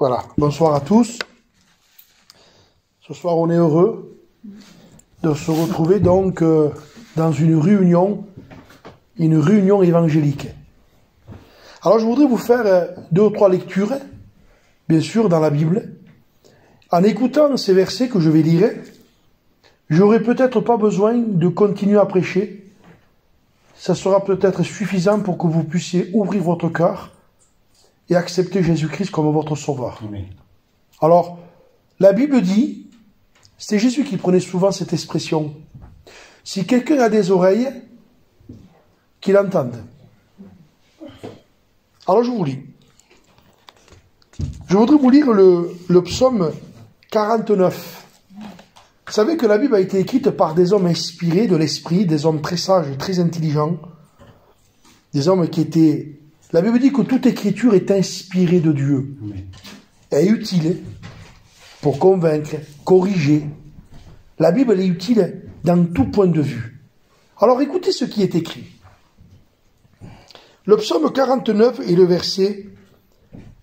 Voilà, bonsoir à tous. Ce soir, on est heureux de se retrouver donc dans une réunion évangélique. Alors, je voudrais vous faire 2 ou 3 lectures, bien sûr, dans la Bible. En écoutant ces versets que je vais lire, j'aurai peut-être pas besoin de continuer à prêcher. Ça sera peut-être suffisant pour que vous puissiez ouvrir votre cœur et accepter Jésus-Christ comme votre sauveur. Amen. Alors, la Bible dit, c'est Jésus qui prenait souvent cette expression, si quelqu'un a des oreilles, qu'il entende. Alors je vous lis. Je voudrais vous lire le psaume 49. Vous savez que la Bible a été écrite par des hommes inspirés de l'esprit, des hommes très sages et très intelligents, des hommes qui étaient... La Bible dit que toute écriture est inspirée de Dieu, Amen. est utile pour convaincre, corriger. La Bible est utile dans tout point de vue. Alors écoutez ce qui est écrit. Le psaume 49 est le verset,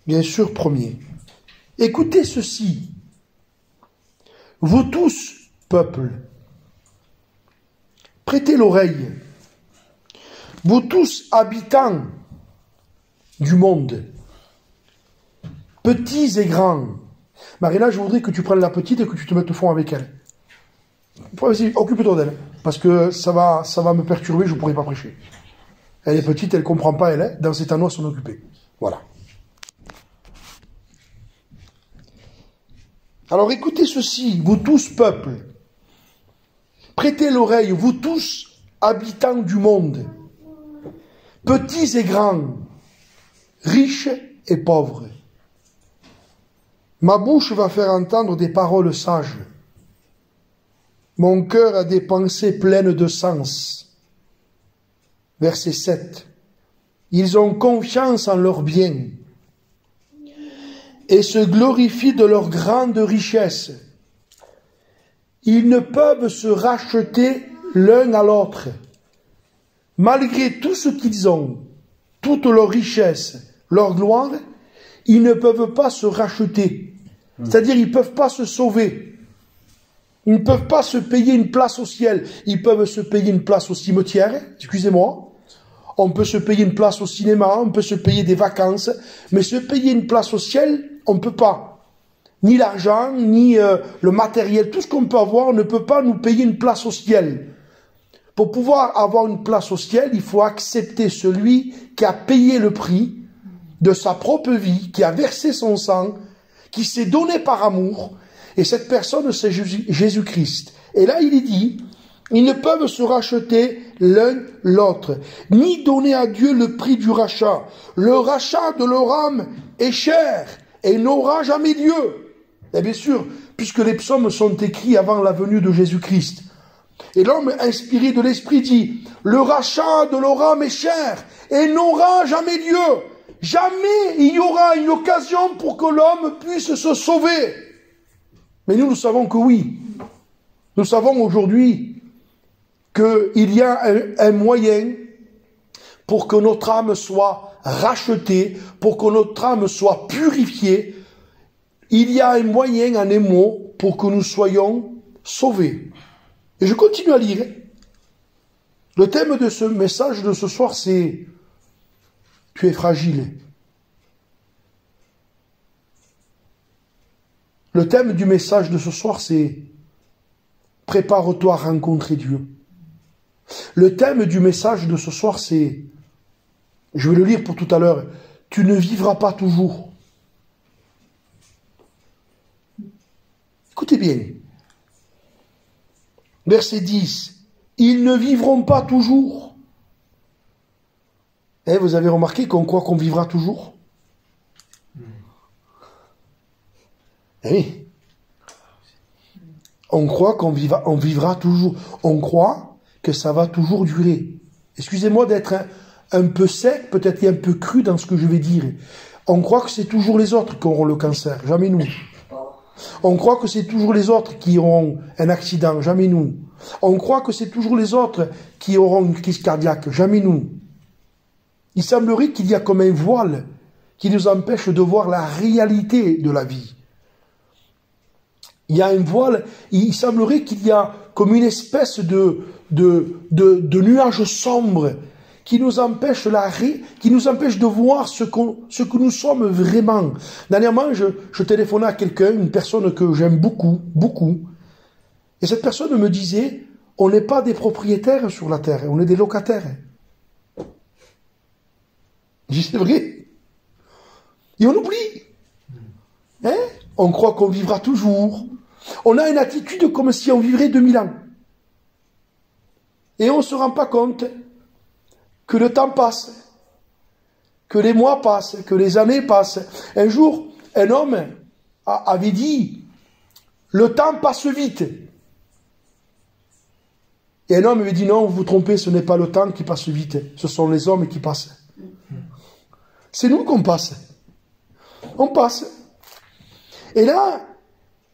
bien sûr, premier. Écoutez ceci. Vous tous, peuple, prêtez l'oreille. Vous tous, habitants du monde, petits et grands. Marina, je voudrais que tu prennes la petite et que tu te mettes au fond avec elle. Vas-y, occupe-toi d'elle, parce que ça va me perturber, je ne pourrai pas prêcher. Elle est petite, elle ne comprend pas, elle est, dans cet anneau à s'en occuper. Voilà. Alors écoutez ceci, vous tous, peuple, prêtez l'oreille, vous tous, habitants du monde, petits et grands, riches et pauvres. Ma bouche va faire entendre des paroles sages. Mon cœur a des pensées pleines de sens. Verset 7. Ils ont confiance en leurs biens et se glorifient de leur grande richesse. Ils ne peuvent se racheter l'un à l'autre. Malgré tout ce qu'ils ont, toute leur richesse, leur gloire, ils ne peuvent pas se racheter. C'est-à-dire, ils ne peuvent pas se sauver. Ils ne peuvent pas se payer une place au ciel. Ils peuvent se payer une place au cimetière, excusez-moi. On peut se payer une place au cinéma, on peut se payer des vacances, mais se payer une place au ciel, on ne peut pas. Ni l'argent, ni le matériel, tout ce qu'on peut avoir, on ne peut pas nous payer une place au ciel. Pour pouvoir avoir une place au ciel, il faut accepter celui qui a payé le prix de sa propre vie, qui a versé son sang, qui s'est donné par amour, et cette personne, c'est Jésus-Christ. Et là, il est dit, ils ne peuvent se racheter l'un l'autre, ni donner à Dieu le prix du rachat. Le rachat de leur âme est cher, et n'aura jamais lieu. Et bien sûr, puisque les psaumes sont écrits avant la venue de Jésus-Christ. Et l'homme inspiré de l'esprit dit, le rachat de leur âme est cher, et n'aura jamais lieu. Jamais il y aura une occasion pour que l'homme puisse se sauver. Mais nous savons que oui. Nous savons aujourd'hui qu'il y a un moyen pour que notre âme soit rachetée, pour que notre âme soit purifiée. Il y a un moyen, en un mot, pour que nous soyons sauvés. Et je continue à lire. Le thème de ce message de ce soir, c'est « Tu es fragile ». Le thème du message de ce soir, c'est « Prépare-toi à rencontrer Dieu ». Le thème du message de ce soir, c'est, je vais le lire pour tout à l'heure, « Tu ne vivras pas toujours ». Écoutez bien. Verset 10. « Ils ne vivront pas toujours ». Eh, vous avez remarqué qu'on croit qu'on vivra toujours? Eh oui. On croit qu'on vivra toujours. On croit que ça va toujours durer. Excusez-moi d'être un peu sec, peut-être un peu cru dans ce que je vais dire. On croit que c'est toujours les autres qui auront le cancer, jamais nous. On croit que c'est toujours les autres qui auront un accident, jamais nous. On croit que c'est toujours les autres qui auront une crise cardiaque, jamais nous. Il semblerait qu'il y a comme un voile qui nous empêchent de voir la réalité de la vie. Il y a un voile, il semblerait qu'il y a comme une espèce de nuage sombre qui nous empêche de voir ce que nous sommes vraiment. Dernièrement, je téléphonais à quelqu'un, une personne que j'aime beaucoup, beaucoup, et cette personne me disait, on n'est pas des propriétaires sur la terre, on est des locataires. Je dis, c'est vrai. Et on oublie. Hein? On croit qu'on vivra toujours. On a une attitude comme si on vivrait 2000 ans. Et on ne se rend pas compte que le temps passe, que les mois passent, que les années passent. Un jour, un homme avait dit, le temps passe vite. Et un homme avait dit, non, vous vous trompez, ce n'est pas le temps qui passe vite, ce sont les hommes qui passent. C'est nous qu'on passe. On passe. Et là,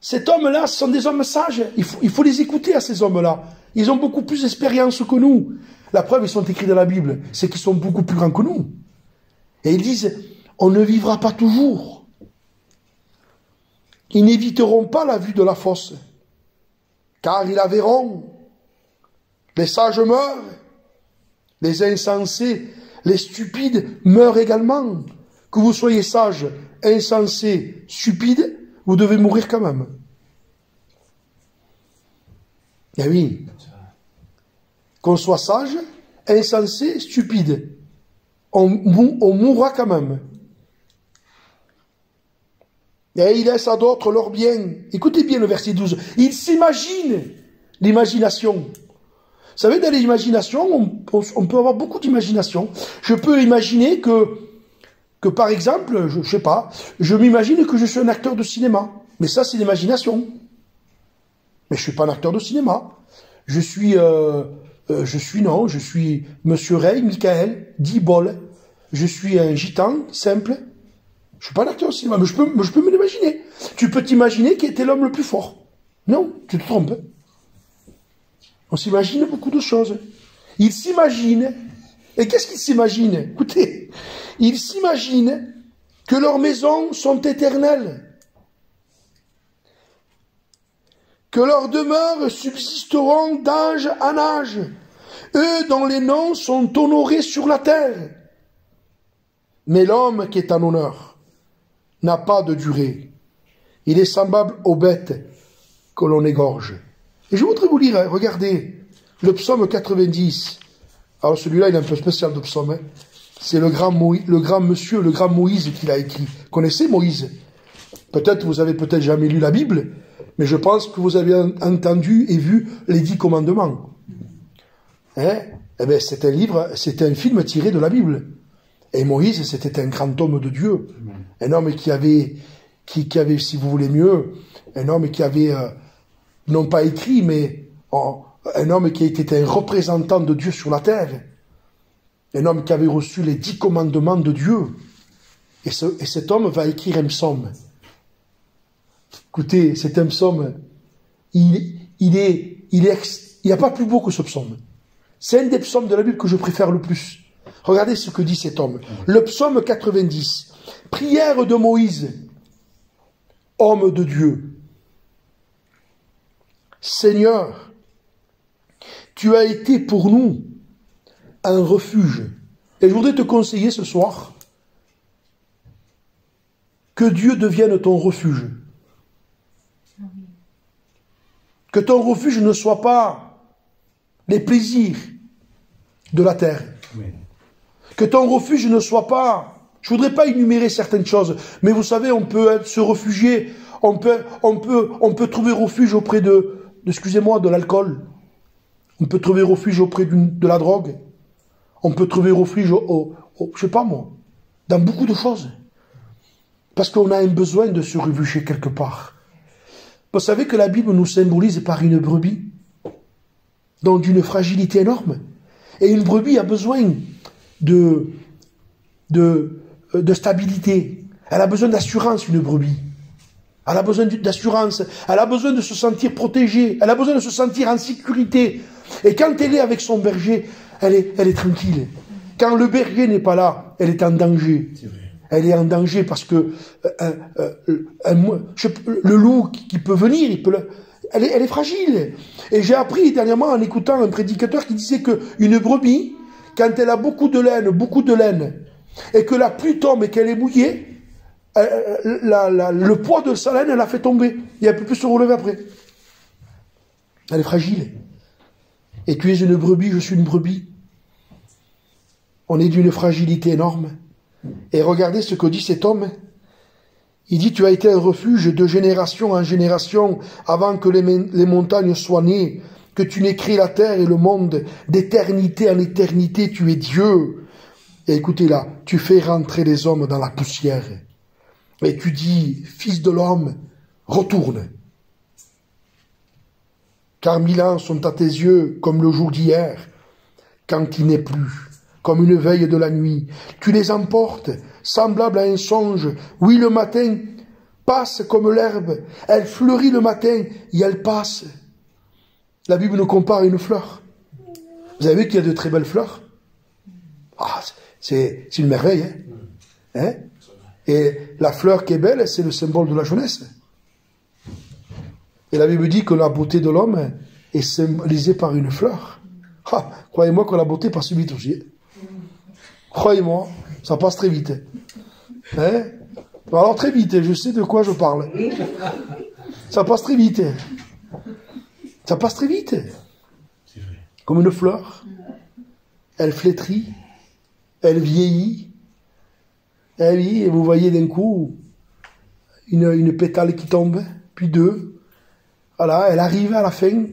cet homme-là, ce sont des hommes sages. Il faut les écouter à ces hommes-là. Ils ont beaucoup plus d'expérience que nous. La preuve, ils sont écrits dans la Bible. C'est qu'ils sont beaucoup plus grands que nous. Et ils disent, on ne vivra pas toujours. Ils n'éviteront pas la vue de la fosse. Car ils la verront. Les sages meurent. Les insensés, les stupides meurent également. Que vous soyez sage, insensé, stupide, vous devez mourir quand même. Eh oui. Qu'on soit sage, insensé, stupide, on mourra quand même. Et il laisse à d'autres leur bien. Écoutez bien le verset 12. Il s'imagine l'imagination. Vous savez, dans l'imagination, on peut avoir beaucoup d'imagination. Je peux imaginer que par exemple, je sais pas, je m'imagine que je suis un acteur de cinéma. Mais ça, c'est l'imagination. Mais je suis pas un acteur de cinéma. Je suis Monsieur Ray, Michael, Dibol. Je suis un gitan, simple. Je suis pas un acteur de cinéma, mais je peux me l'imaginer. Tu peux t'imaginer qui était l'homme le plus fort. Non, tu te trompes. On s'imagine beaucoup de choses. Il s'imagine. Et qu'est-ce qu'il s'imagine? Écoutez, il s'imagine que leurs maisons sont éternelles, que leurs demeures subsisteront d'âge en âge, eux dont les noms sont honorés sur la terre. Mais l'homme qui est en honneur n'a pas de durée. Il est semblable aux bêtes que l'on égorge. Et je voudrais vous lire, regardez, le psaume 90. Alors celui-là, il est un peu spécial de psaume. Hein. C'est le grand Moïse qui l'a écrit. Vous connaissez Moïse? Peut-être, vous avez peut-être jamais lu la Bible, mais je pense que vous avez entendu et vu les 10 commandements. Hein? Eh bien, c'est un livre, c'est un film tiré de la Bible. Et Moïse, c'était un grand homme de Dieu. Un homme qui avait, si vous voulez mieux, un homme qui avait, non pas écrit, mais un homme qui était un représentant de Dieu sur la terre. Un homme qui avait reçu les 10 commandements de Dieu. Et cet homme va écrire un psaume. Écoutez, c'est un psaume. Il n'y a pas plus beau que ce psaume. C'est un des psaumes de la Bible que je préfère le plus. Regardez ce que dit cet homme. Le psaume 90. Prière de Moïse, homme de Dieu. Seigneur, tu as été pour nous un refuge. Et je voudrais te conseiller ce soir que Dieu devienne ton refuge. Que ton refuge ne soit pas les plaisirs de la terre. Que ton refuge ne soit pas... Je ne voudrais pas énumérer certaines choses, mais vous savez, on peut se réfugier, on peut trouver refuge auprès excusez-moi, de l'alcool. On peut trouver refuge auprès de la drogue. On peut trouver refuge, je sais pas moi, dans beaucoup de choses. Parce qu'on a un besoin de se réfugier quelque part. Vous savez que la Bible nous symbolise par une brebis, donc d'une fragilité énorme. Et une brebis a besoin de stabilité. Elle a besoin d'assurance, une brebis. Elle a besoin d'assurance. Elle a besoin de se sentir protégée. Elle a besoin de se sentir en sécurité. Et quand elle est avec son berger, elle est tranquille. Quand le berger n'est pas là, elle est en danger. Elle est en danger parce que le loup qui peut venir, elle est fragile. Et j'ai appris dernièrement en écoutant un prédicateur qui disait qu'une brebis, quand elle a beaucoup de laine, et que la pluie tombe et qu'elle est mouillée, le poids de sa laine, elle la fait tomber. Et elle ne peut plus se relever après. Elle est fragile. Et tu es une brebis, je suis une brebis. On est d'une fragilité énorme. Et regardez ce que dit cet homme. Il dit, tu as été un refuge de génération en génération avant que les montagnes soient nées, que tu n'aies créé la terre et le monde, d'éternité en éternité, tu es Dieu. Et écoutez là, tu fais rentrer les hommes dans la poussière. Et tu dis, fils de l'homme, retourne. Car 1000 ans sont à tes yeux comme le jour d'hier, quand il n'est plus, comme une veille de la nuit. Tu les emportes, semblables à un songe. Oui, le matin passe comme l'herbe. Elle fleurit le matin et elle passe. La Bible nous compare à une fleur. Vous avez vu qu'il y a de très belles fleurs? Ah, c'est une merveille, hein? Et la fleur qui est belle, c'est le symbole de la jeunesse. Et la Bible dit que la beauté de l'homme est symbolisée par une fleur. Ah, croyez-moi que la beauté passe vite aussi. Croyez-moi, ça passe très vite. Hein? Alors très vite, je sais de quoi je parle. Ça passe très vite. Ça passe très vite. Comme une fleur. Elle flétrit. Elle vieillit. Eh oui, et vous voyez d'un coup une pétale qui tombe, puis deux. Voilà, elle arrive à la fin.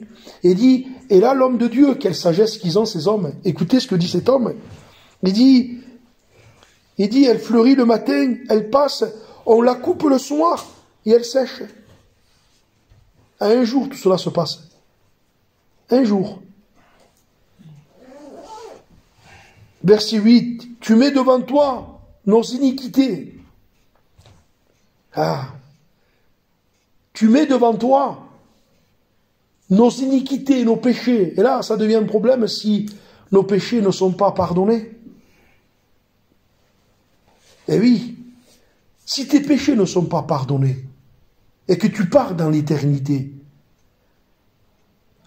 Et dit, et là l'homme de Dieu, quelle sagesse qu'ils ont ces hommes. Écoutez ce que dit cet homme. Il dit, elle fleurit le matin, elle passe, on la coupe le soir, et elle sèche. À un jour, tout cela se passe. Un jour. Verset 8, tu mets devant toi nos iniquités. Ah. Tu mets devant toi nos iniquités, nos péchés. Et là, ça devient un problème si nos péchés ne sont pas pardonnés. Eh oui, si tes péchés ne sont pas pardonnés et que tu pars dans l'éternité,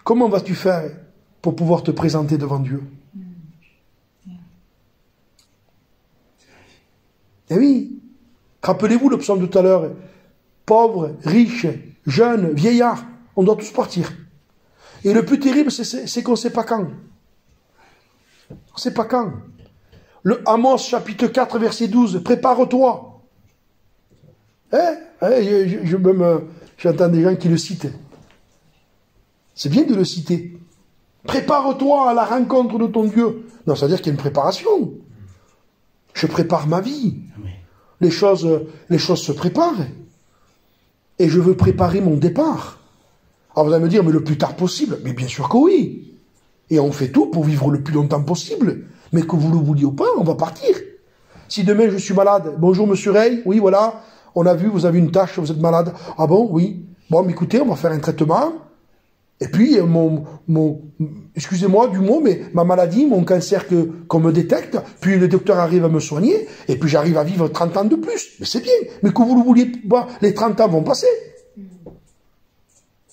comment vas-tu faire pour pouvoir te présenter devant Dieu? Eh oui, rappelez-vous le psaume de tout à l'heure, pauvres, riches, jeunes, vieillards, on doit tous partir. Et le plus terrible, c'est qu'on ne sait pas quand. On ne sait pas quand. Le Amos, chapitre 4, verset 12, prépare-toi. J'entends des gens qui le citent. C'est bien de le citer. Prépare-toi à la rencontre de ton Dieu. Non, ça veut dire qu'il y a une préparation. Je prépare ma vie. Les choses se préparent. Et je veux préparer mon départ. Alors vous allez me dire, mais le plus tard possible. Mais bien sûr que oui. Et on fait tout pour vivre le plus longtemps possible. Mais que vous le vouliez ou pas, on va partir. Si demain je suis malade, bonjour monsieur Rey, oui voilà, on a vu, vous avez une tache, vous êtes malade. Ah bon, oui. Bon, mais écoutez, on va faire un traitement. Et puis, excusez-moi du mot, mais ma maladie, mon cancer qu'on me détecte, puis le docteur arrive à me soigner, et puis j'arrive à vivre 30 ans de plus. Mais c'est bien. Mais que vous le vouliez pas, les 30 ans vont passer.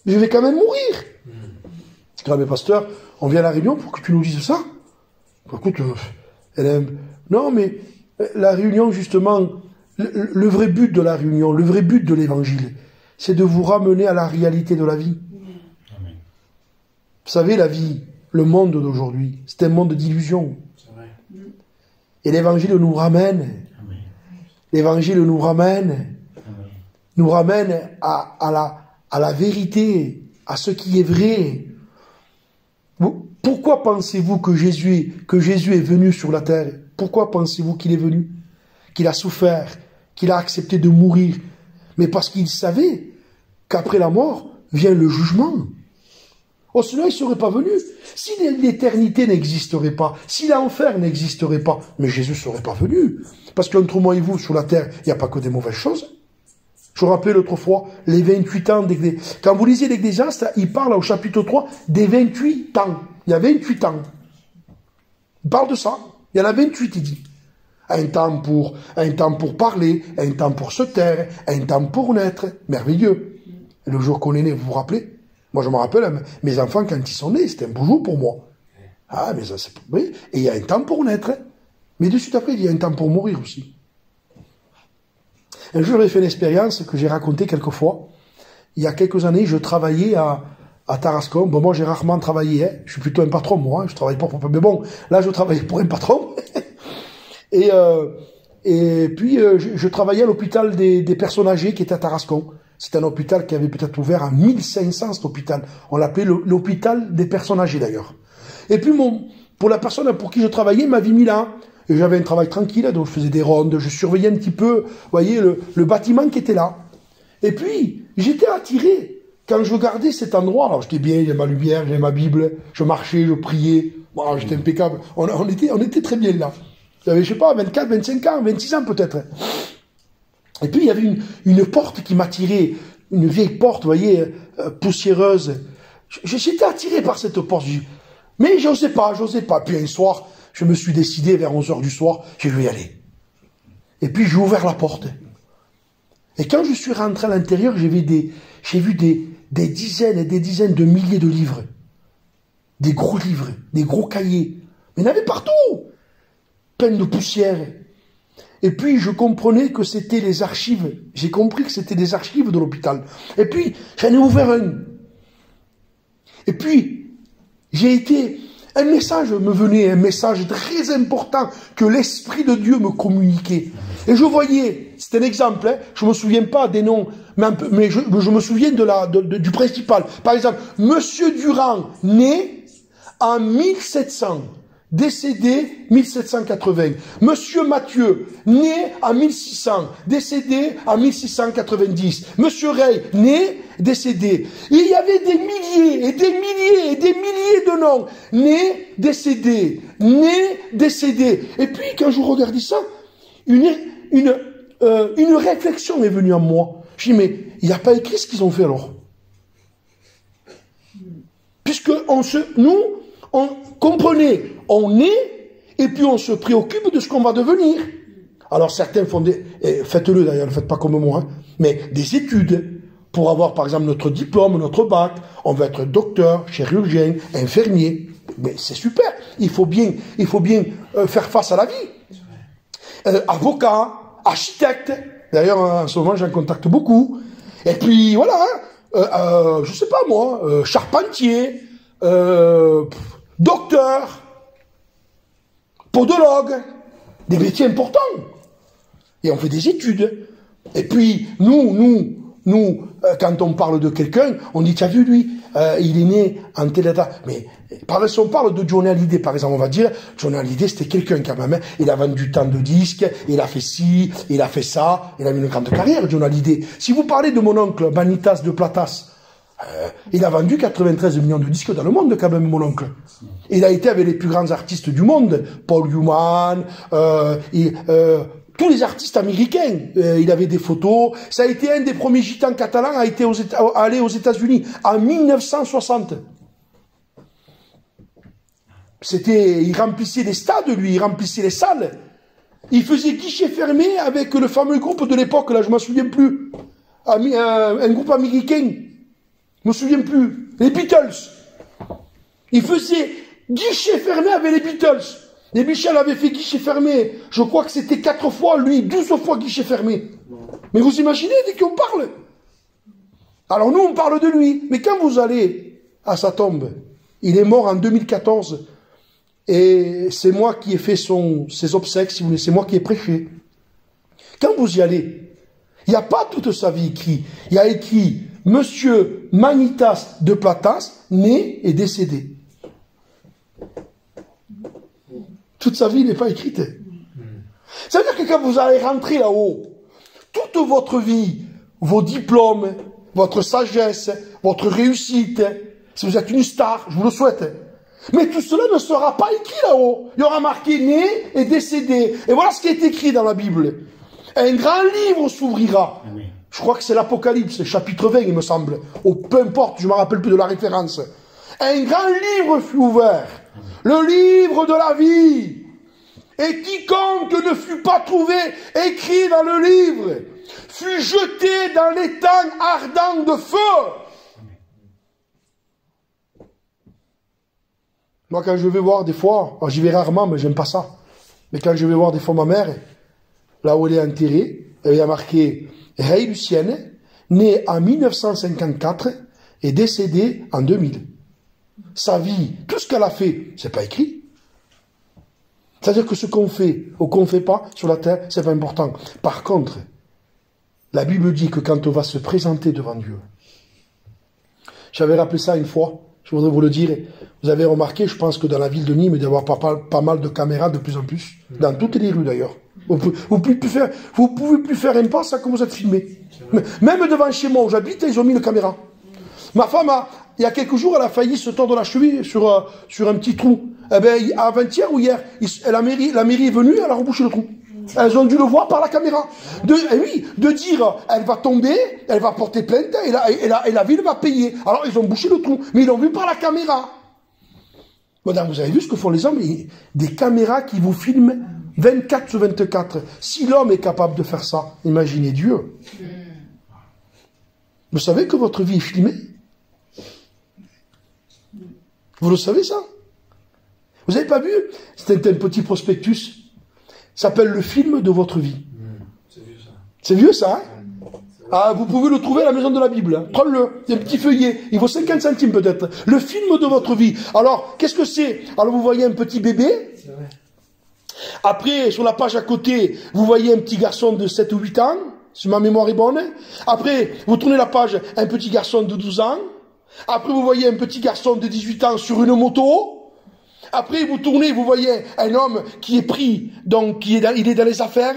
Je vais quand même mourir. Ah, mais pasteur, on vient à la réunion pour que tu nous dises ça. Écoute, non, mais la réunion, justement, le vrai but de la réunion, le vrai but de l'évangile, c'est de vous ramener à la réalité de la vie. Vous savez, la vie, le monde d'aujourd'hui, c'est un monde d'illusions. Et l'évangile nous ramène. L'évangile nous ramène. Nous ramène à la vérité, à ce qui est vrai. Pourquoi pensez-vous que Jésus est venu sur la terre? Pourquoi pensez-vous qu'il est venu? Qu'il a souffert, qu'il a accepté de mourir? Mais parce qu'il savait qu'après la mort vient le jugement. Oh, sinon, il ne serait pas venu. Si l'éternité n'existerait pas, si l'enfer n'existerait pas, mais Jésus ne serait pas venu. Parce qu'entre moi et vous, sur la terre, il n'y a pas que des mauvaises choses. Je vous rappelle l'autre fois, les 28 ans d'Ecclésiaste. Quand vous lisez l'Ecclésiaste, il parle au chapitre 3 des 28 ans. Il y a 28 ans. Il parle de ça. Il y en a 28, il dit. Un temps pour parler, un temps pour se taire, un temps pour naître. Merveilleux. Le jour qu'on est né, vous vous rappelez? Moi, je me rappelle, mes enfants, quand ils sont nés, c'était un beau jour pour moi. Ah, mais ça, c'est... Oui, et il y a un temps pour naître. Mais de suite après, il y a un temps pour mourir aussi. Un jour, j'ai fait une expérience que j'ai racontée quelques fois. Il y a quelques années, je travaillais à Tarascon. Bon, moi, j'ai rarement travaillé. Hein. Je suis plutôt un patron, moi. Hein. Je travaille pas pour... Mais bon, là, je travaillais pour un patron. Et puis, je travaillais à l'hôpital des personnes âgées qui était à Tarascon. C'était un hôpital qui avait peut-être ouvert en 1500, cet hôpital. On l'appelait l'hôpital des personnes âgées, d'ailleurs. Et puis, pour la personne pour qui je travaillais, il m'avait mis là. Et j'avais un travail tranquille, donc je faisais des rondes, je surveillais un petit peu, vous voyez, le bâtiment qui était là. Et puis, j'étais attiré. Quand je regardais cet endroit, alors j'étais bien, j'avais ma lumière, j'avais ma Bible, je marchais, je priais. Bon, j'étais impeccable. On était très bien là. J'avais, je sais pas, 24, 25 ans, 26 ans peut-être. Et puis, il y avait une porte qui m'attirait, une vieille porte, vous voyez, poussiéreuse. J'étais attiré par cette porte. Mais j'osais pas. Puis un soir, je me suis décidé, vers 11h du soir, je vais y aller. Et puis, j'ai ouvert la porte. Et quand je suis rentré à l'intérieur, j'ai vu des dizaines et des dizaines de milliers de livres. Des gros livres, des gros cahiers. Mais il y en avait partout. Plein de poussière. Et puis, je comprenais que c'était les archives. J'ai compris que c'était des archives de l'hôpital. Et puis, j'en ai ouvert un. Et puis, un message me venait, un message très important que l'Esprit de Dieu me communiquait. Et je voyais, c'est un exemple, hein, je me souviens pas des noms, mais je me souviens du principal. Par exemple, Monsieur Durand, né en 1700. Décédé 1780. Monsieur Mathieu, né en 1600, décédé en 1690. Monsieur Rey, né, décédé. Et il y avait des milliers et des milliers et des milliers de noms. Né, décédé. Né, décédé. Et puis, quand je regardais ça, une réflexion est venue en moi. Je dis, mais il n'y a pas écrit ce qu'ils ont fait alors. Puisque nous, on comprenait, on est, et puis on se préoccupe de ce qu'on va devenir. Alors certains font faites-le d'ailleurs, ne faites pas comme moi, hein, mais des études pour avoir par exemple notre diplôme, notre bac. On veut être docteur, chirurgien, infirmier. Mais c'est super, il faut bien faire face à la vie. Avocat, architecte, d'ailleurs en ce moment j'en contacte beaucoup. Et puis voilà, je sais pas moi, charpentier, docteur, podologue, des métiers importants. Et on fait des études. Et puis, nous, quand on parle de quelqu'un, on dit, tu as vu lui, il est né en tel état. Mais, si on parle de Johnny Hallyday, par exemple, on va dire, Johnny Hallyday, c'était quelqu'un quand même, hein. Il a vendu tant de disques, il a fait ci, il a fait ça, il a eu une grande carrière, Johnny Hallyday. Si vous parlez de mon oncle, Manitas de Platas, il a vendu 93 millions de disques dans le monde quand même, mon oncle. Il a été avec les plus grands artistes du monde, Paul Newman, tous les artistes américains. Il avait des photos. Ça a été un des premiers gitans catalans à aller aux États-Unis en 1960. Il remplissait les stades, lui, il remplissait les salles. Il faisait guichet fermé avec le fameux groupe de l'époque, là, je m'en souviens plus. Un groupe américain. Je me souviens plus. Les Beatles. Il faisait guichet fermé avec les Beatles. Les Michel avaient fait guichet fermé. Je crois que c'était 4 fois, lui, 12 fois guichet fermé. Mais vous imaginez dès qu'on parle. Alors nous, on parle de lui. Mais quand vous allez à sa tombe, il est mort en 2014. Et c'est moi qui ai fait ses obsèques, si vous voulez. C'est moi qui ai prêché. Quand vous y allez, il n'y a pas toute sa vie écrit. Il y a écrit Monsieur Manitas de Platas, né et décédé. Toute sa vie n'est pas écrite. Ça veut dire que quand vous allez rentrer là-haut, toute votre vie, vos diplômes, votre sagesse, votre réussite, si vous êtes une star, je vous le souhaite. Mais tout cela ne sera pas écrit là-haut. Il y aura marqué né et décédé. Et voilà ce qui est écrit dans la Bible. Un grand livre s'ouvrira. Je crois que c'est l'Apocalypse, chapitre 20, il me semble. Ou peu importe, je ne me rappelle plus de la référence. Un grand livre fut ouvert. Le livre de la vie. Et quiconque ne fut pas trouvé écrit dans le livre fut jeté dans l'étang ardent de feu. Moi, quand je vais voir des fois, j'y vais rarement, mais j'aime pas ça. Mais quand je vais voir des fois ma mère, là où elle est enterrée, elle a marqué Ray Lucienne, né en 1954 et décédée en 2000. Sa vie, tout ce qu'elle a fait, c'est pas écrit. C'est-à-dire que ce qu'on fait ou qu'on ne fait pas sur la terre, c'est pas important. Par contre, la Bible dit que quand on va se présenter devant Dieu, j'avais rappelé ça une fois, je voudrais vous le dire, vous avez remarqué, je pense que dans la ville de Nîmes, il doit y avoir pas mal de caméras de plus en plus, dans toutes les rues d'ailleurs. Vous pouvez plus faire un pas sans que vous êtes filmé. Même devant chez moi où j'habite, ils ont mis une caméra. Ma femme, il y a quelques jours, elle a failli se tordre la cheville sur un petit trou. Eh bien, avant-hier ou hier, la mairie est venue, elle a rebouché le trou. Elles ont dû le voir par la caméra. De dire, elle va tomber, elle va porter plainte, et la ville va payer. Alors, ils ont bouché le trou, mais ils l'ont vu par la caméra. Madame, vous avez vu ce que font les hommes? Des caméras qui vous filment 24 sur 24. Si l'homme est capable de faire ça, imaginez Dieu. Vous savez que votre vie est filmée? Vous le savez, ça? Vous n'avez pas vu? C'était un petit prospectus. Ça s'appelle le film de votre vie. C'est vieux, ça. C'est vieux, ça, hein? Ah, vous pouvez le trouver à la maison de la Bible. Hein. Prends-le. C'est un petit feuillet. Il vaut 50 centimes, peut-être. Le film de votre vie. Alors, qu'est-ce que c'est? Alors, vous voyez un petit bébé. Après, sur la page à côté, vous voyez un petit garçon de 7 ou 8 ans. Si ma mémoire est bonne. Après, vous tournez la page, un petit garçon de 12 ans. Après, vous voyez un petit garçon de 18 ans sur une moto. Après, vous tournez, vous voyez un homme qui est pris, donc il est dans les affaires.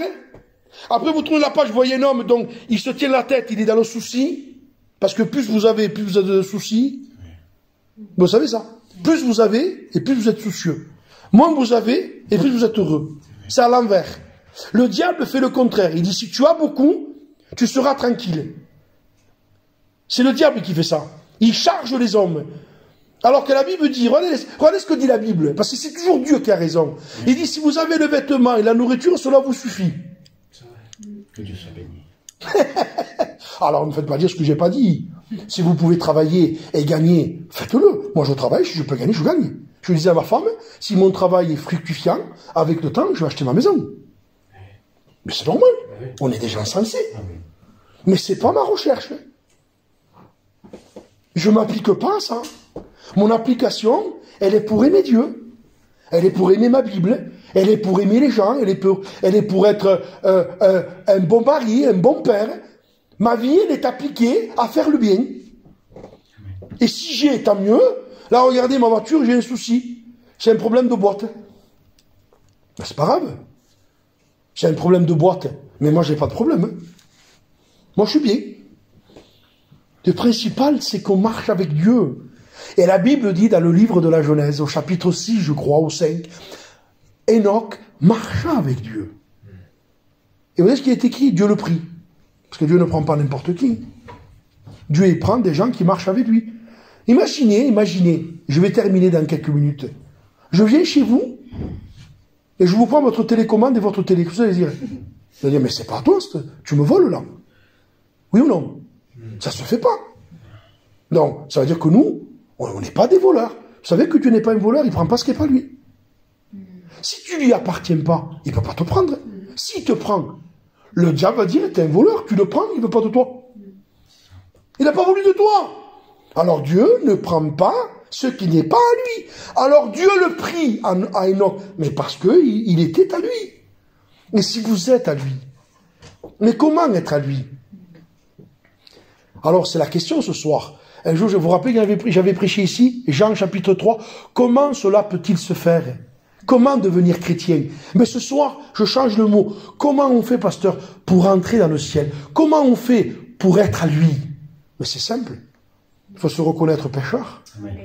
Après, vous tournez la page, vous voyez un homme, donc il se tient la tête, il est dans le souci. Parce que plus vous avez de soucis. Vous savez ça? Plus vous avez, et plus vous êtes soucieux. Moins vous avez, et plus vous êtes heureux. C'est à l'envers. Le diable fait le contraire. Il dit, si tu as beaucoup, tu seras tranquille. C'est le diable qui fait ça. Il charge les hommes. Alors que la Bible dit, regardez ce que dit la Bible, parce que c'est toujours Dieu qui a raison. Il dit, si vous avez le vêtement et la nourriture, cela vous suffit. Que Dieu soit béni. Alors ne me faites pas dire ce que j'ai pas dit. Si vous pouvez travailler et gagner, faites-le. Moi je travaille, si je peux gagner, je gagne. Je disais à ma femme, si mon travail est fructifiant, avec le temps, je vais acheter ma maison. Mais c'est normal. On est des gens sensés. Mais c'est pas ma recherche. Je m'applique pas à ça. Mon application, elle est pour aimer Dieu. Elle est pour aimer ma Bible. Elle est pour aimer les gens. Elle est pour être un bon mari, un bon père. Ma vie, elle est appliquée à faire le bien. Et si j'ai, tant mieux. Là, regardez ma voiture, j'ai un souci. J'ai un problème de boîte. Mais c'est pas grave. J'ai un problème de boîte. Mais moi, j'ai pas de problème. Moi, je suis bien. Le principal, c'est qu'on marche avec Dieu. Et la Bible dit dans le livre de la Genèse, au chapitre 6, je crois, au 5, Enoch marcha avec Dieu. Et vous voyez ce qui est écrit? Dieu le prie. Parce que Dieu ne prend pas n'importe qui. Dieu, il prend des gens qui marchent avec lui. Imaginez, je vais terminer dans quelques minutes. Je viens chez vous, et je vous prends votre télécommande et votre télé. Vous allez dire, mais c'est pas toi, tu me voles là. Oui ou non? Ça se fait pas. Non, ça veut dire que nous, on n'est pas des voleurs. Vous savez que Dieu n'est pas un voleur, il ne prend pas ce qui n'est pas lui. Si tu lui appartiens pas, il ne peut pas te prendre. S'il te prend, le diable va dire, t'es un voleur, tu le prends, il ne veut pas de toi. Il n'a pas voulu de toi. Alors Dieu ne prend pas ce qui n'est pas à lui. Alors Dieu le prie à Enoch, mais parce qu'il était à lui. Mais si vous êtes à lui, mais comment être à lui? Alors c'est la question ce soir. Un jour, je vous rappelle que j'avais prêché ici, Jean chapitre 3, comment cela peut-il se faire? Comment devenir chrétien? Mais ce soir, je change le mot. Comment on fait, pasteur, pour entrer dans le ciel? Comment on fait pour être à lui? Mais c'est simple. Il faut se reconnaître pécheur. Amen.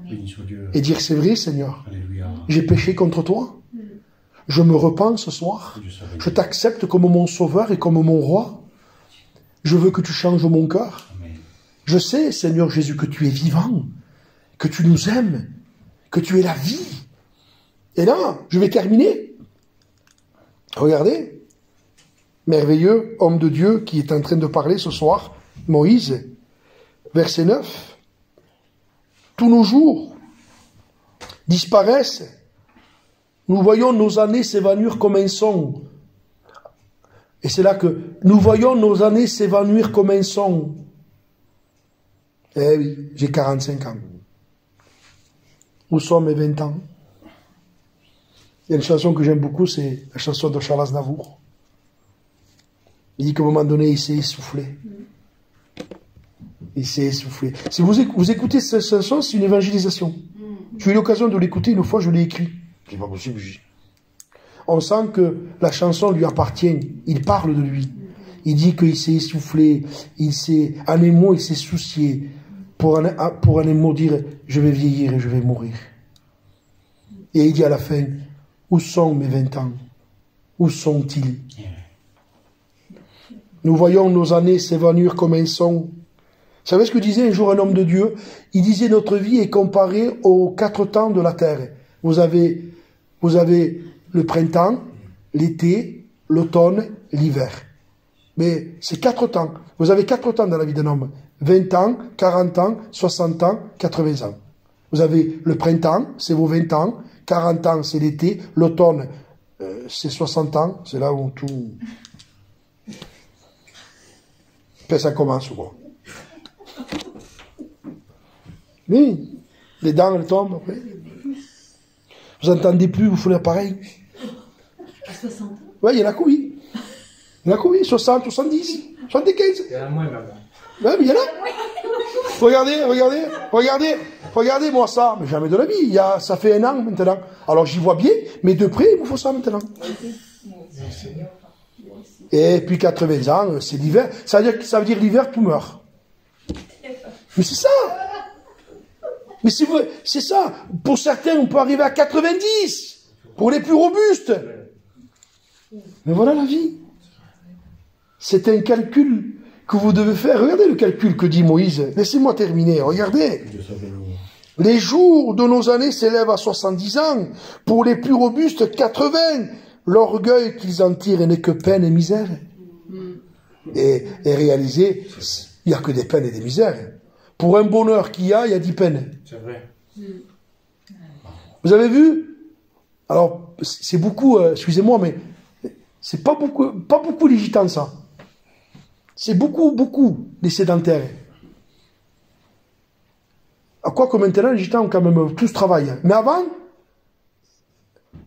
Béni soit Dieu. Et dire, c'est vrai, Seigneur. Alléluia. J'ai péché contre toi. Je me repens ce soir. Je t'accepte comme mon sauveur et comme mon roi. Je veux que tu changes mon cœur. Je sais, Seigneur Jésus, que tu es vivant, que tu nous aimes, que tu es la vie. Et là, je vais terminer. Regardez, merveilleux homme de Dieu qui est en train de parler ce soir, Moïse, verset 9. Tous nos jours disparaissent. Nous voyons nos années s'évanouir comme un son. Et c'est là que nous voyons nos années s'évanouir comme un son. Eh oui, j'ai 45 ans. Où sont mes 20 ans? Il y a une chanson que j'aime beaucoup, c'est la chanson de Charles Aznavour. Il dit qu'à un moment donné, il s'est essoufflé. Il s'est essoufflé. Si vous écoutez cette chanson, c'est une évangélisation. J'ai eu l'occasion de l'écouter une fois, je l'ai écrit. C'est pas possible. On sent que la chanson lui appartient. Il parle de lui. Il dit qu'il s'est essoufflé. En un mot, il s'est soucié. Pour un mot dire, je vais vieillir et je vais mourir. Et il dit à la fin, où sont mes 20 ans? Où sont-ils? Nous voyons nos années s'évanouir comme un son. Vous savez ce que disait un jour un homme de Dieu? Il disait, notre vie est comparée aux 4 temps de la terre. Vous avez le printemps, l'été, l'automne, l'hiver. Mais c'est 4 temps. Vous avez 4 temps dans la vie d'un homme. 20 ans, 40 ans, 60 ans, 80 ans. Vous avez le printemps, c'est vos 20 ans. 40 ans, c'est l'été. L'automne, c'est 60 ans. C'est là où tout... Puis ça commence, quoi. Oui, les dents, elles tombent après. Vous n'entendez plus, vous faites l'appareil. À 60 ans? Oui, il y en a que oui. Il y en a que oui, 60, 70, 75. Il y en a moins maintenant. Oui, mais il y en a. Regardez-moi ça. Mais jamais de la vie. Ça fait 1 an maintenant. Alors j'y vois bien, mais de près, il me faut ça maintenant. Et puis 80 ans, c'est l'hiver. Ça veut dire l'hiver, tout meurt. Mais c'est ça. Mais c'est ça. Pour certains, on peut arriver à 90. Pour les plus robustes. Mais voilà la vie. C'est un calcul que vous devez faire. Regardez le calcul que dit Moïse. Laissez-moi terminer. Regardez. Les jours de nos années s'élèvent à 70 ans. Pour les plus robustes, 80. L'orgueil qu'ils en tirent n'est que peine et misère. Et réaliser, il n'y a que des peines et des misères. Pour un bonheur qu'il y a 10 peines. C'est vrai. Vous avez vu? Alors, c'est beaucoup, excusez-moi, mais c'est pas beaucoup les gitans, ça. C'est beaucoup les sédentaires. À quoi que maintenant, les gitans ont quand même tous travaillé. Mais avant,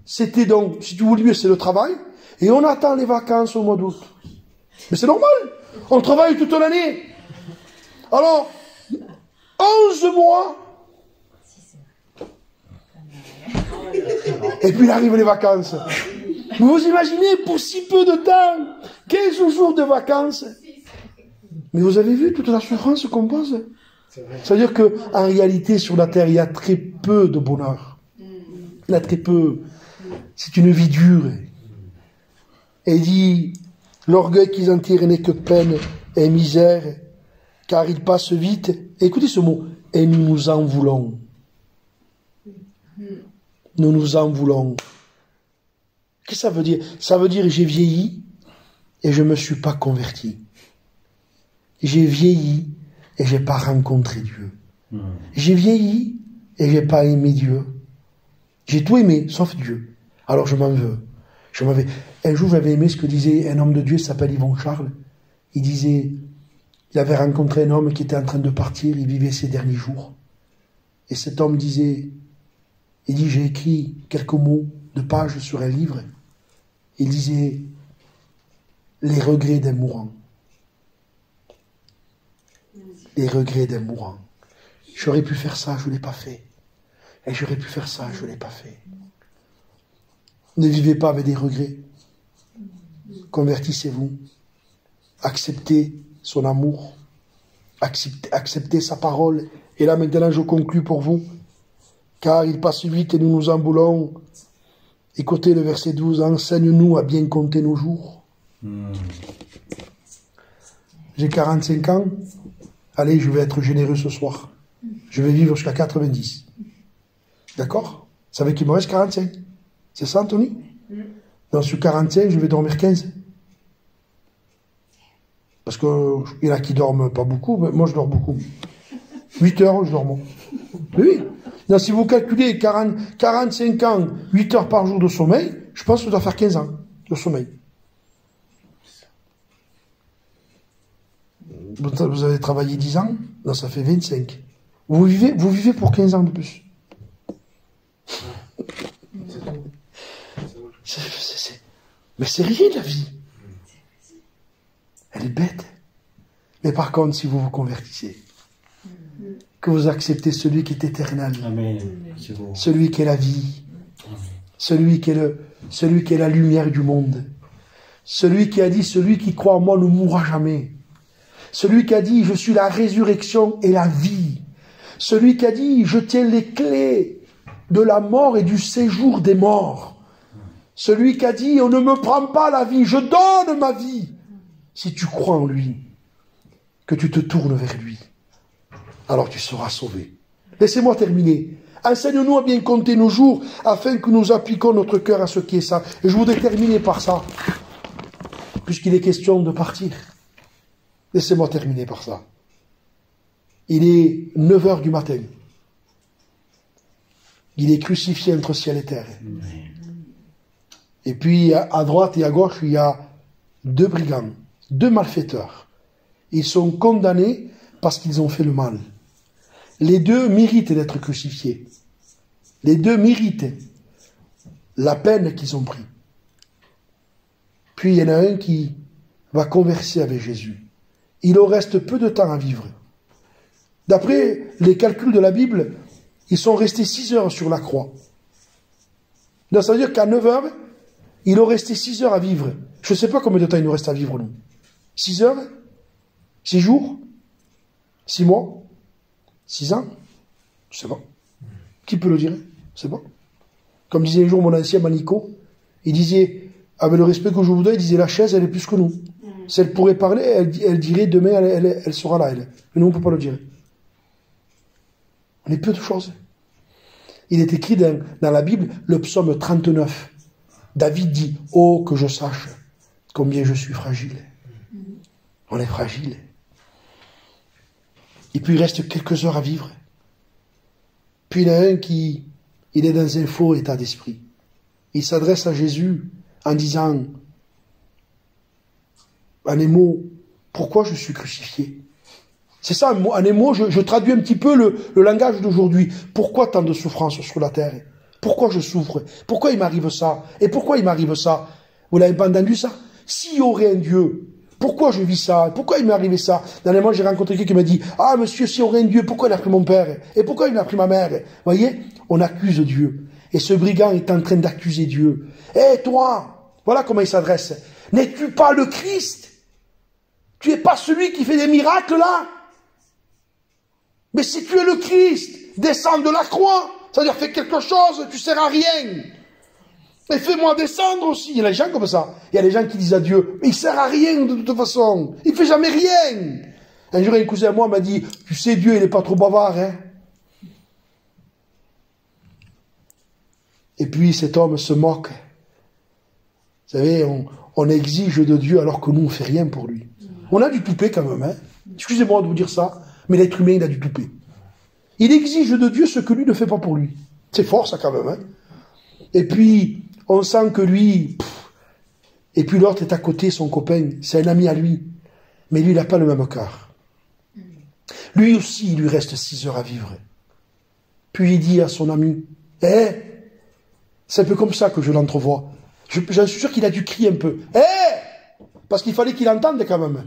c'était donc, si tu voulais, c'est le travail, et on attend les vacances au mois d'août. Mais c'est normal. On travaille toute l'année. Alors, 11 mois. Et puis, il arrive les vacances. Vous imaginez, pour si peu de temps, 15 jours de vacances. Mais vous avez vu toute la souffrance qu'on pose? C'est-à-dire qu'en réalité, sur la terre, il y a très peu de bonheur. Il y a très peu. C'est une vie dure. Et il dit, l'orgueil qu'ils en tirent n'est que peine et misère, car il passe vite. Et écoutez ce mot, et nous nous en voulons. Nous nous en voulons. Qu'est-ce que ça veut dire? Ça veut dire j'ai vieilli et je ne me suis pas converti. J'ai vieilli et je n'ai pas rencontré Dieu. J'ai vieilli et je n'ai pas aimé Dieu. J'ai tout aimé, sauf Dieu. Alors je m'en veux. Un jour, j'avais aimé ce que disait un homme de Dieu, il s'appelle Yvon Charles. Il disait, il avait rencontré un homme qui était en train de partir, il vivait ses derniers jours. Et cet homme disait, il dit, j'ai écrit quelques mots de pages sur un livre. Il disait, les regrets d'un mourant. Les regrets d'un mourant. J'aurais pu faire ça, je ne l'ai pas fait. Et j'aurais pu faire ça, je ne l'ai pas fait. Ne vivez pas avec des regrets. Convertissez-vous. Acceptez son amour. Acceptez sa parole. Et là maintenant je conclus pour vous. Car il passe vite et nous nous en voulons. Écoutez le verset 12. Enseigne-nous à bien compter nos jours. J'ai 45 ans. Allez, je vais être généreux ce soir. Je vais vivre jusqu'à 90. D'accord? Vous savez qu'il me reste 45. C'est ça, Anthony? Dans ce 45, je vais dormir 15. Parce qu'il y en a qui dorment pas beaucoup, mais moi je dors beaucoup. 8 heures, je dors moins. Oui. Donc, si vous calculez 45 ans, 8 heures par jour de sommeil, je pense que ça doit faire 15 ans de sommeil. Vous avez travaillé 10 ans, non, ça fait 25. Vous vivez pour 15 ans de plus. Mais c'est rien la vie. Elle est bête. Mais par contre, si vous vous convertissez, que vous acceptez celui qui est éternel, Amen. celui qui est la vie, celui qui est la lumière du monde, celui qui a dit, celui qui croit en moi ne mourra jamais, celui qui a dit, je suis la résurrection et la vie, celui qui a dit, je tiens les clés de la mort et du séjour des morts, celui qui a dit, on ne me prend pas la vie, je donne ma vie. Si tu crois en lui, que tu te tournes vers lui, alors tu seras sauvé. Laissez-moi terminer. Enseigne-nous à bien compter nos jours, afin que nous appliquions notre cœur à ce qui est ça. Et je voudrais terminer par ça, puisqu'il est question de partir. Laissez-moi terminer par ça. Il est 9 heures du matin. Il est crucifié entre ciel et terre. Et puis, à droite et à gauche, il y a 2 brigands, 2 malfaiteurs. Ils sont condamnés parce qu'ils ont fait le mal. Les 2 méritent d'être crucifiés. Les 2 méritent la peine qu'ils ont pris. Puis il y en a un qui va converser avec Jésus. Il leur reste peu de temps à vivre. D'après les calculs de la Bible, ils sont restés 6 heures sur la croix. Donc ça veut dire qu'à 9 heures, il leur restait 6 heures à vivre. Je ne sais pas combien de temps il nous reste à vivre, nous. 6 heures 6 jours 6 mois 6 ans? Je ne sais pas. Qui peut le dire? Je ne sais pas. Comme disait un jour mon ancien Manico, il disait, avec le respect que je vous donne, il disait, la chaise, elle est plus que nous. Si elle pourrait parler, elle dirait, demain, elle sera là, elle. Mais nous, on ne peut pas le dire. On est peu de choses. Il est écrit dans la Bible, le psaume 39. David dit, oh, que je sache combien je suis fragile. On est fragile. Et puis il reste quelques heures à vivre. Puis il y en a un qui, il est dans un faux état d'esprit. Il s'adresse à Jésus en disant, en un mot, pourquoi je suis crucifié? C'est ça, en un mot, je traduis un petit peu le langage d'aujourd'hui. Pourquoi tant de souffrances sur la terre? Pourquoi je souffre? Pourquoi il m'arrive ça? Et pourquoi il m'arrive ça? Vous l'avez pas entendu ça? S'il y aurait un Dieu, pourquoi je vis ça? Pourquoi il m'est arrivé ça? Dernièrement, j'ai rencontré quelqu'un qui m'a dit, ah monsieur, s'il y aurait un Dieu, pourquoi il a pris mon père? Et pourquoi il a pris ma mère? Vous voyez? On accuse Dieu. Et ce brigand est en train d'accuser Dieu. Eh toi, voilà comment il s'adresse. N'es-tu pas le Christ? Tu es pas celui qui fait des miracles là? Mais si tu es le Christ, descends de la croix. C'est-à-dire, fais quelque chose, tu sers à rien. Et fais-moi descendre aussi. Il y a des gens comme ça. Il y a des gens qui disent à Dieu, mais il sert à rien de toute façon. Il fait jamais rien. Un jour, un cousin à moi m'a dit, tu sais, Dieu, il est pas trop bavard, hein. Et puis, cet homme se moque. Vous savez, on exige de Dieu alors que nous, on fait rien pour lui. On a du toupet quand même, hein. Excusez-moi de vous dire ça, mais l'être humain, il a du toupet. Il exige de Dieu ce que lui ne fait pas pour lui. C'est fort, ça, quand même, hein. Et puis, on sent que lui... Et puis l'autre est à côté, son copain, c'est un ami à lui. Mais lui, il n'a pas le même cœur. Lui aussi, il lui reste 6 heures à vivre. Puis il dit à son ami, « Eh, c'est un peu comme ça que je l'entrevois. » J'en suis sûr qu'il a dû crier un peu. « Eh !» Parce qu'il fallait qu'il entende quand même.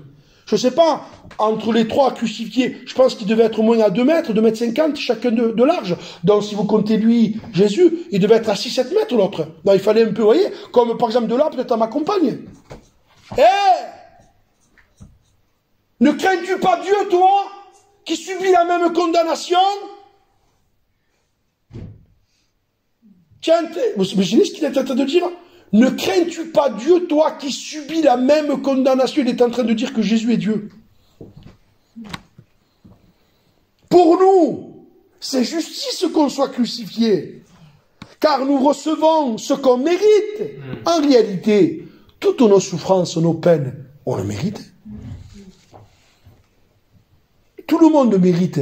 Je ne sais pas, entre les 3 crucifiés, je pense qu'il devait être au moins à 2 mètres, 2 mètres 50, chacun de large. Donc si vous comptez lui, Jésus, il devait être à 6-7 mètres l'autre. Donc il fallait un peu, vous voyez, comme par exemple de là, peut-être à ma compagne. Eh, ne crains-tu pas Dieu, toi, qui subit la même condamnation? Tiens, vous imaginez ce qu'il est en train de dire? Ne crains-tu pas Dieu, toi, qui subis la même condamnation? Il est en train de dire que Jésus est Dieu. Pour nous, c'est justice qu'on soit crucifié. car nous recevons ce qu'on mérite. En réalité, toutes nos souffrances, nos peines, on le mérite. Tout le monde mérite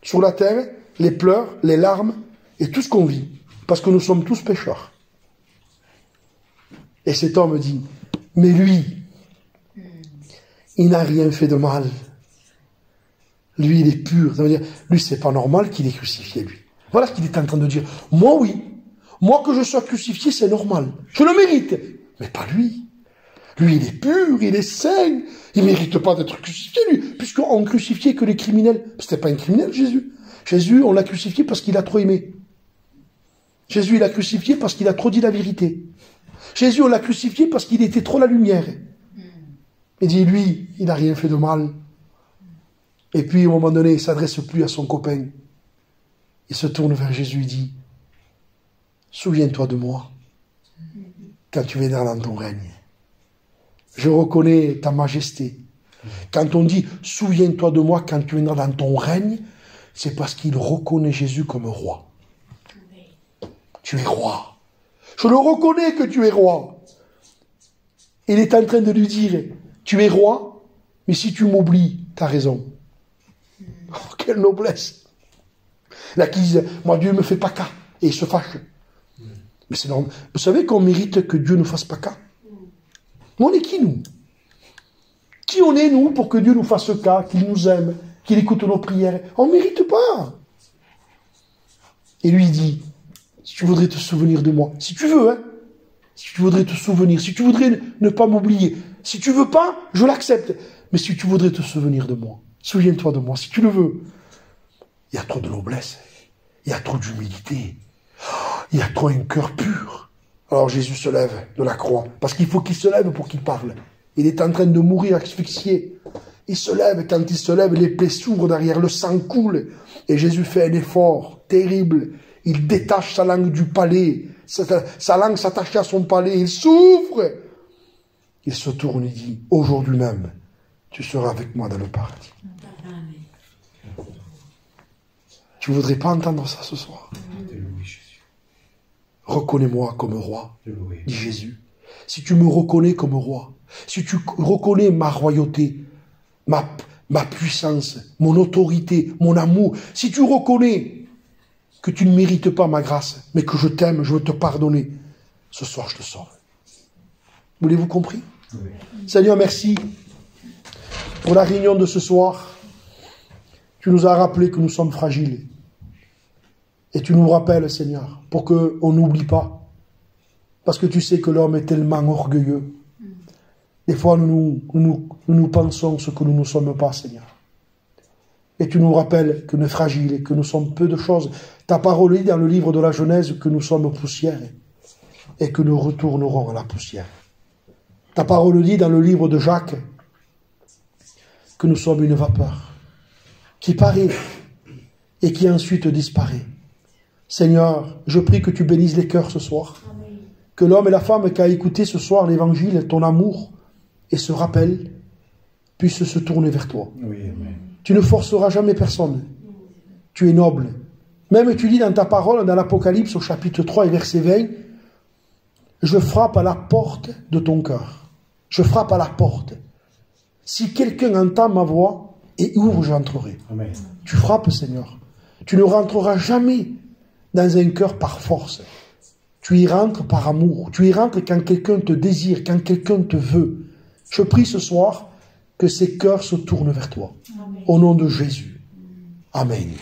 sur la terre les pleurs, les larmes et tout ce qu'on vit, parce que nous sommes tous pécheurs. Et cet homme dit, mais lui, il n'a rien fait de mal. Lui, il est pur. Ça veut dire, lui, c'est pas normal qu'il est crucifié, lui. Voilà ce qu'il est en train de dire. Moi, oui. Moi, que je sois crucifié, c'est normal. Je le mérite. Mais pas lui. Lui, il est pur, il est saint. Il mérite pas d'être crucifié, lui. Puisqu'on crucifiait que les criminels. C'était pas un criminel, Jésus. Jésus, on l'a crucifié parce qu'il a trop aimé. Jésus, il l'a crucifié parce qu'il a trop dit la vérité. Jésus, on l'a crucifié parce qu'il était trop la lumière. Il dit, lui, il n'a rien fait de mal. Et puis, à un moment donné, il ne s'adresse plus à son copain. Il se tourne vers Jésus et dit, souviens-toi de moi quand tu viendras dans ton règne. Je reconnais ta majesté. Quand on dit, souviens-toi de moi quand tu viendras dans ton règne, c'est parce qu'il reconnaît Jésus comme roi. Tu es roi. Je le reconnais que tu es roi. Il est en train de lui dire, tu es roi, mais si tu m'oublies, tu as raison. Oh, quelle noblesse. Là, qui disent, moi, Dieu ne me fait pas cas. Et il se fâche. Mais c'est normal. Vous savez qu'on mérite que Dieu ne fasse pas cas? On est qui, nous? Qui on est, nous, pour que Dieu nous fasse cas, qu'il nous aime, qu'il écoute nos prières? On ne mérite pas. Et lui, il dit, si tu voudrais te souvenir de moi, si tu veux, hein, si tu voudrais te souvenir, si tu voudrais ne pas m'oublier, si tu veux pas, je l'accepte. Mais si tu voudrais te souvenir de moi, souviens-toi de moi, si tu le veux. Il y a trop de noblesse, il y a trop d'humilité, il y a trop un cœur pur. Alors Jésus se lève de la croix, parce qu'il faut qu'il se lève pour qu'il parle. Il est en train de mourir asphyxié. Il se lève, quand il se lève, les plaies s'ouvrent derrière, le sang coule. Et Jésus fait un effort terrible. Il détache sa langue du palais. Sa langue s'attache à son palais. Il souffre. Il se tourne et dit, aujourd'hui même, tu seras avec moi dans le paradis. Tu voudrais pas entendre ça ce soir? Reconnais-moi comme roi, dit Jésus. Si tu me reconnais comme roi, si tu reconnais ma royauté, ma puissance, mon autorité, mon amour, si tu reconnais que tu ne mérites pas ma grâce, mais que je t'aime, je veux te pardonner, ce soir je te sauve. Voulez-vous compris? Oui. Seigneur, merci pour la réunion de ce soir. Tu nous as rappelé que nous sommes fragiles. Et tu nous rappelles, Seigneur, pour qu'on n'oublie pas. Parce que tu sais que l'homme est tellement orgueilleux. Des fois, nous pensons ce que nous ne sommes pas, Seigneur. Et tu nous rappelles que nous sommes fragiles et que nous sommes peu de choses. Ta parole dit dans le livre de la Genèse que nous sommes poussière et que nous retournerons à la poussière. Ta parole dit dans le livre de Jacques que nous sommes une vapeur qui paraît et qui ensuite disparaît. Seigneur, je prie que tu bénisses les cœurs ce soir. Amen. Que l'homme et la femme qui a écouté ce soir l'évangile, ton amour, et se rappellent, puissent se tourner vers toi. Oui, amen. Tu ne forceras jamais personne. Tu es noble. Même tu dis dans ta parole, dans l'Apocalypse au chapitre 3 et verset 20, je frappe à la porte de ton cœur. Je frappe à la porte. Si quelqu'un entend ma voix et ouvre, j'entrerai. Amen. Tu frappes, Seigneur. Tu ne rentreras jamais dans un cœur par force. Tu y rentres par amour. Tu y rentres quand quelqu'un te désire, quand quelqu'un te veut. Je prie ce soir que ces cœurs se tournent vers toi. Amen. Au nom de Jésus. Amen.